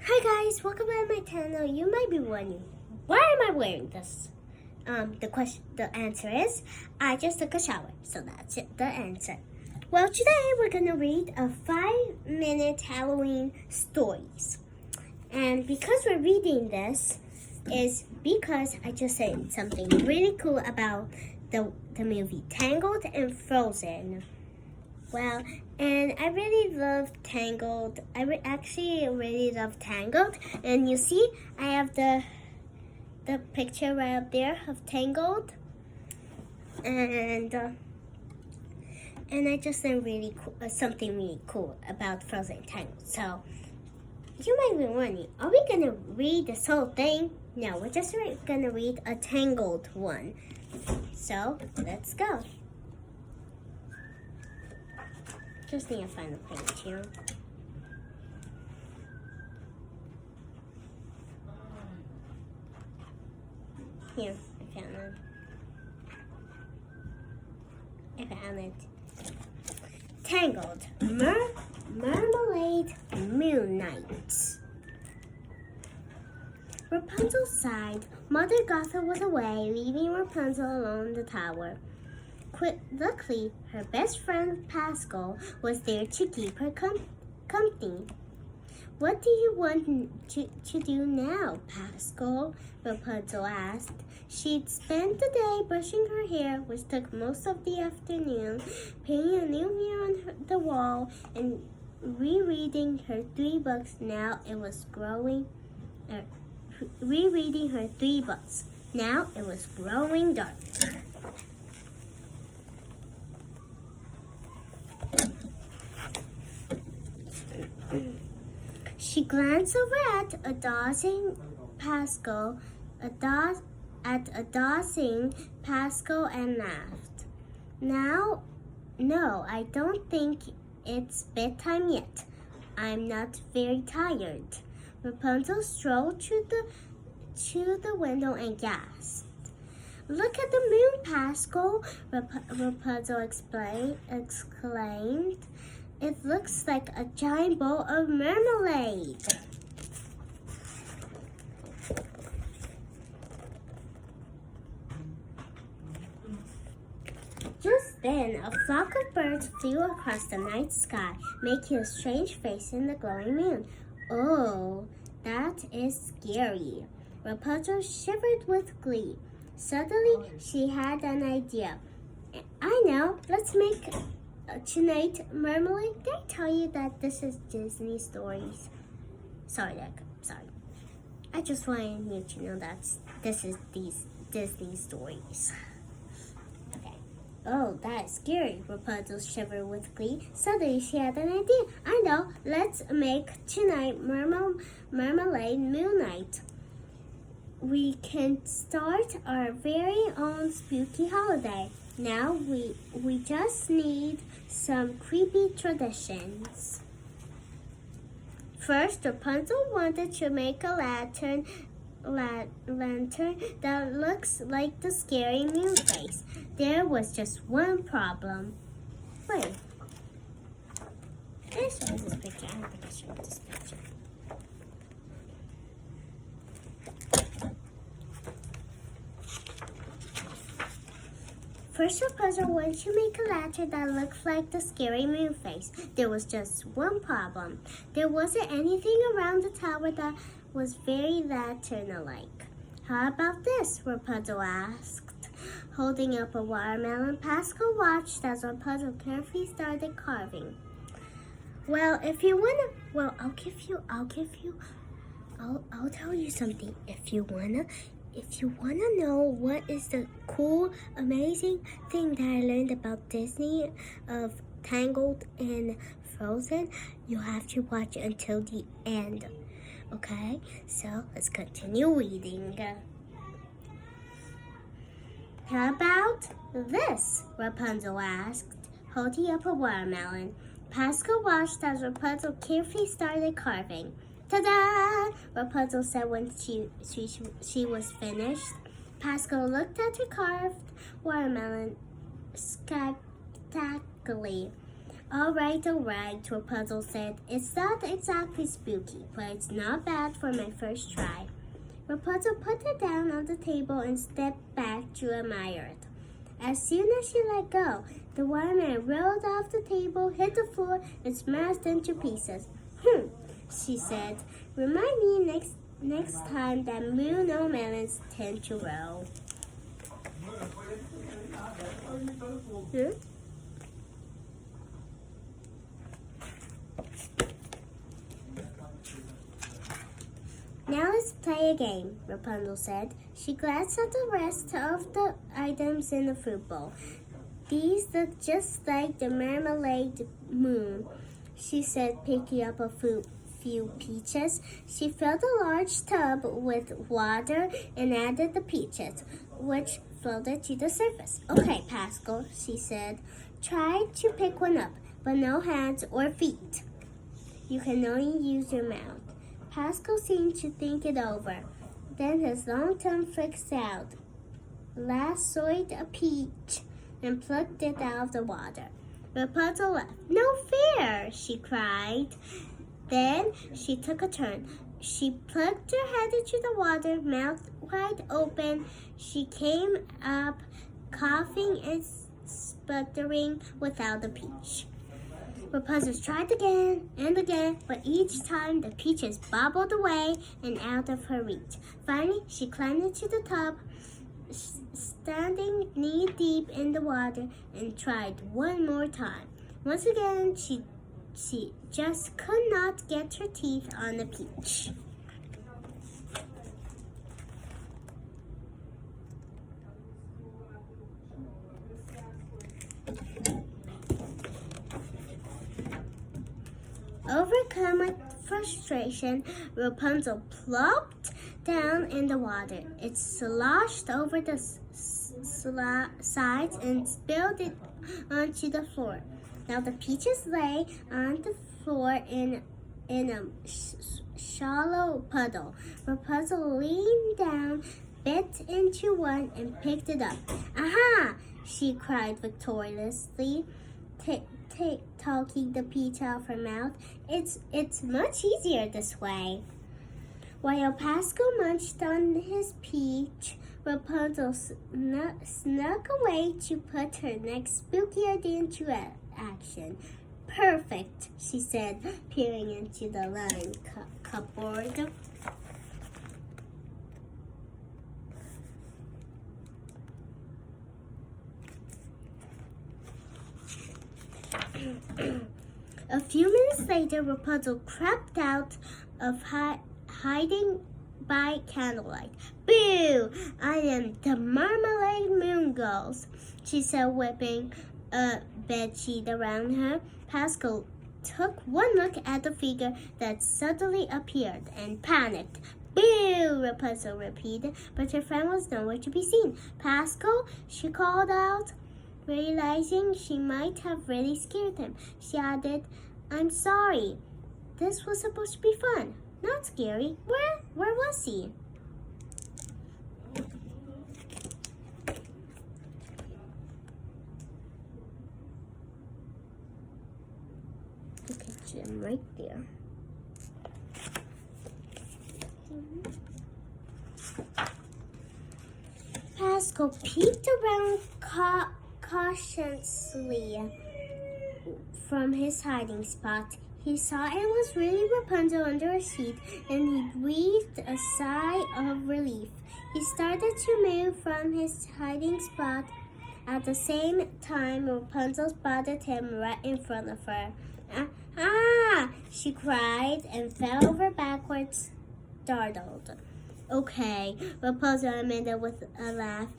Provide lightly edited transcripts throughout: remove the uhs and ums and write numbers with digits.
Hi guys, welcome back to my channel. You might be wondering, why am I wearing this? The answer is, I just took a shower, so that's it, the answer. Well, today we're gonna read a 5-minute Halloween stories. And because we're reading this is because I just said something really cool about the movie Tangled and Frozen. Well, and I really love Tangled. Actually really love Tangled. And you see, I have the picture right up there of Tangled. And I just said really cool, something really cool about Frozen and Tangled. So you might be wondering, are we gonna read this whole thing? No, we're just gonna read a Tangled one. So let's go. Just need to find the page here. Here, I found it. Tangled, Marmalade, Moon Nights. Rapunzel sighed. Mother Gothel was away, leaving Rapunzel alone in the tower. Luckily, her best friend Pascal was there to keep her company. What do you want to do now, Pascal? Rapunzel asked. She'd spent the day brushing her hair, which took most of the afternoon, painting a new mirror on the wall, and rereading her 3 books. Now it was rereading her 3 books. Now it was growing dark. She glanced over at a dozing Pascal, and laughed. Now, no, I don't think it's bedtime yet. I'm not very tired. Rapunzel strolled to the window and gasped. Look at the moon, Pascal, Rapunzel exclaimed. It looks like a giant bowl of marmalade. Just then, a flock of birds flew across the night sky, making a strange face in the glowing moon. Oh, that is scary. Rapunzel shivered with glee. Suddenly, she had an idea. I know, let's make tonight, Marmalade. Did I tell you that this is Disney stories? Sorry. I just wanted you to know that this is these Disney stories. Okay. Oh, that's scary. Rapunzel shivered with glee. Suddenly, she had an idea. I know. Let's make tonight Marmalade Moon Night. We can start our very own spooky holiday. Now we just need some creepy traditions. First, Rapunzel wanted to make a lantern that looks like the scary moon face. There was just one problem. Wait. Can I show this picture? I don't think I showed this picture. First, Rapunzel wanted to make a lantern that looked like the scary moon face. There was just one problem. There wasn't anything around the tower that was very lantern-alike. How about this? Rapunzel asked, holding up a watermelon. Pascal watched as Rapunzel carefully started carving. Well, if you wanna, I'll tell you something. If you wanna know what is the cool, amazing thing that I learned about Disney of Tangled and Frozen, you have to watch until the end. Okay? So let's continue reading. How about this? Rapunzel asked, holding up a watermelon. Pascal watched as Rapunzel carefully started carving. Ta-da! Rapunzel said when she was finished. Pascal looked at her carved watermelon skeptically. All right, Rapunzel said. It's not exactly spooky, but it's not bad for my first try. Rapunzel put it down on the table and stepped back to admire it. As soon as she let go, the watermelon rolled off the table, hit the floor, and smashed into pieces. She said. Remind me next time that moon melons tend to roll. Now let's play a game, Rapunzel said. She glanced at the rest of the items in the fruit bowl. These look just like the Marmalade moon, she said, picking up a few peaches. She filled a large tub with water and added the peaches, which floated to the surface. Okay, Pascal, she said. Try to pick one up, but no hands or feet. You can only use your mouth. Pascal seemed to think it over. Then his long tongue flicked out, lassoed a peach, and plucked it out of the water. Rapunzel laughed. No fair, she cried. Then she took a turn. She plucked her head into the water, mouth wide open. She came up, coughing and sputtering without the peach. Rapunzel tried again and again, but each time the peaches bobbled away and out of her reach. Finally, she climbed into the tub, standing knee-deep in the water, and tried one more time. Once again, she just could not get her teeth on the peach. Overcome with frustration, Rapunzel plopped down in the water. It sloshed over the sides and spilled it onto the floor. Now the peaches lay on the floor in a shallow puddle. Rapunzel leaned down, bit into one, and picked it up. Aha! She cried victoriously, taking the peach out of her mouth. It's much easier this way. While Pascal munched on his peach, Rapunzel snuck away to put her next spooky idea into action. Perfect, she said, peering into the lined cupboard. A few minutes later, Rapunzel crept out of hiding by candlelight. Boo! I am the Marmalade Moon Girls, she said, whipping a bedsheet around her. Pascal took one look at the figure that suddenly appeared and panicked. Boo! Rapunzel repeated, but her friend was nowhere to be seen. Pascal, she called out, realizing she might have really scared him. She added, I'm sorry. This was supposed to be fun, not scary. Where was he? Look at Jim right there. Pascal peeked around cautiously from his hiding spot. He saw it was really Rapunzel under a sheet, and he breathed a sigh of relief. He started to move from his hiding spot. At the same time, Rapunzel spotted him right in front of her. Ah! She cried and fell over backwards, startled. Okay, Rapunzel admitted with a laugh.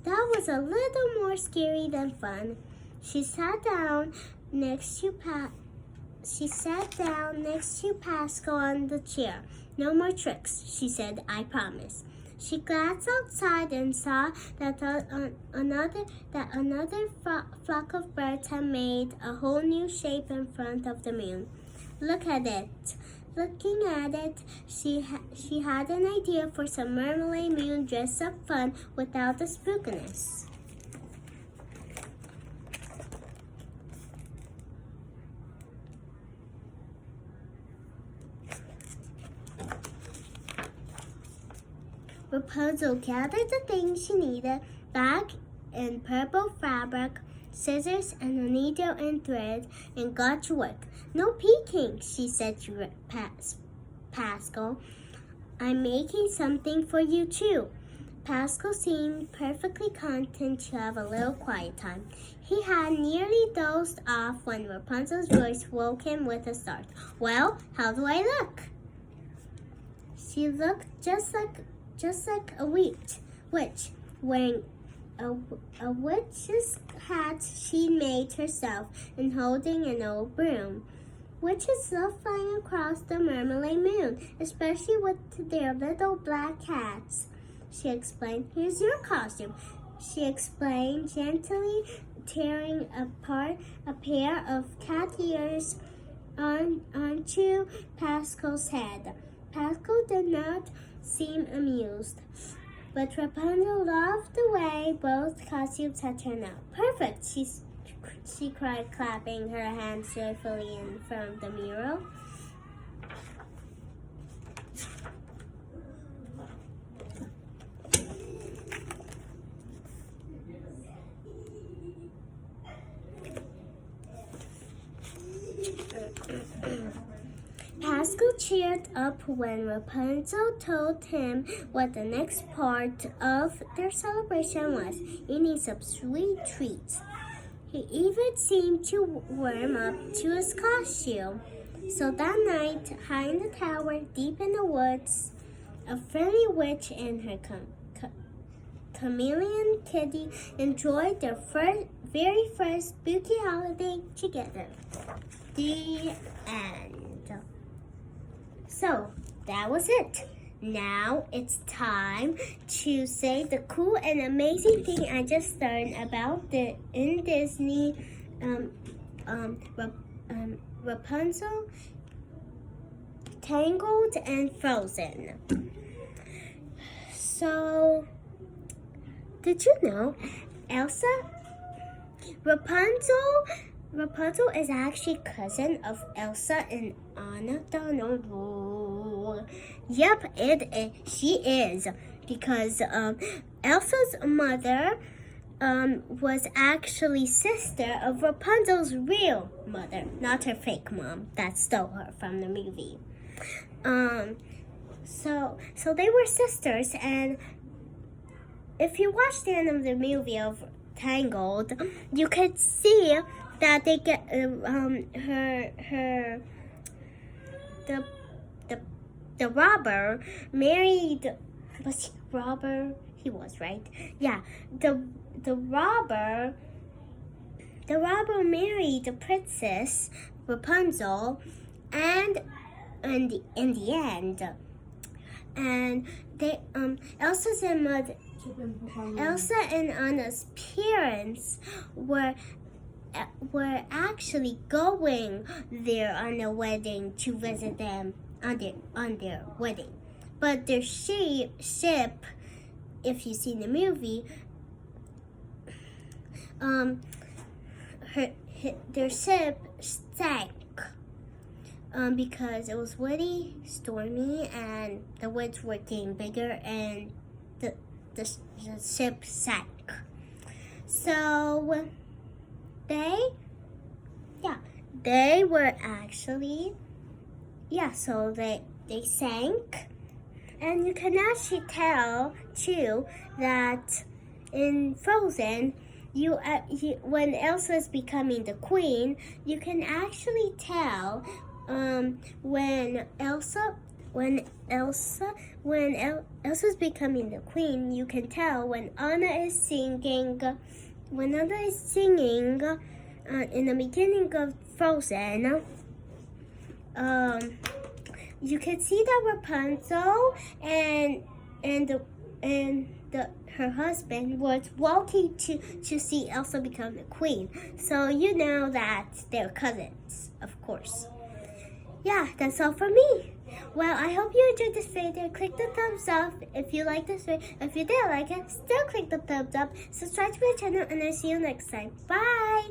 That was a little more scary than fun. She sat down next to Pascal on the chair. No more tricks, she said, I promise. She glanced outside and saw that another flock of birds had made a whole new shape in front of the moon. Look at it. Looking at it, she had an idea for some Marmalade Moon dress-up fun without the spookiness. Rapunzel gathered the things she needed, bag and purple fabric, scissors and a needle and thread, and got to work. No peeking, she said to Pascal. I'm making something for you too. Pascal seemed perfectly content to have a little quiet time. He had nearly dozed off when Rapunzel's voice woke him with a start. Well, how do I look? She looked just like a witch, wearing a witch's hat she made herself and holding an old broom. Witches love flying across the Marmalade moon, especially with their little black hats, she explained. Here's your costume, she explained, gently tearing apart a pair of cat ears onto Pascal's head. Pascal did not seem amused, but Rapunzel loved the way both costumes had turned out. Perfect, she cried, clapping her hands joyfully in front of the mirror. Pascal cheered up when Rapunzel told him what the next part of their celebration was, eating some sweet treats. He even seemed to warm up to his costume. So that night, high in the tower, deep in the woods, a friendly witch and her chameleon kitty enjoyed their very first spooky holiday together. The end. So, that was it. Now it's time to say the cool and amazing thing I just learned about the in Disney Rapunzel, Tangled, and Frozen. So, did you know Rapunzel is actually cousin of Elsa and Anna? Yep, she is, because Elsa's mother was actually sister of Rapunzel's real mother, not her fake mom that stole her from the movie. So they were sisters, and if you watch the end of the movie of Tangled, you could see that they get the robber married. Was he a robber? He was, right? Yeah. The robber married the princess Rapunzel, and in the end, and they Elsa and Anna's parents were actually going there on their wedding to visit them on their wedding. But their ship, if you see the movie, their ship sank because it was windy, stormy, and the winds were getting bigger, and the ship sank. So they were actually, so they sank. And you can actually tell too that in Frozen, when Elsa is becoming the queen, you can actually tell when Elsa's becoming the queen, you can tell when Anna is singing. When Anna is singing in the beginning of Frozen, you can see that Rapunzel and her husband was walking to see Elsa become the queen. So you know that they're cousins, of course. Yeah, that's all for me. Well, I hope you enjoyed this video. Click the thumbs up if you like this video. If you didn't like it, still click the thumbs up. Subscribe to my channel, and I'll see you next time. Bye!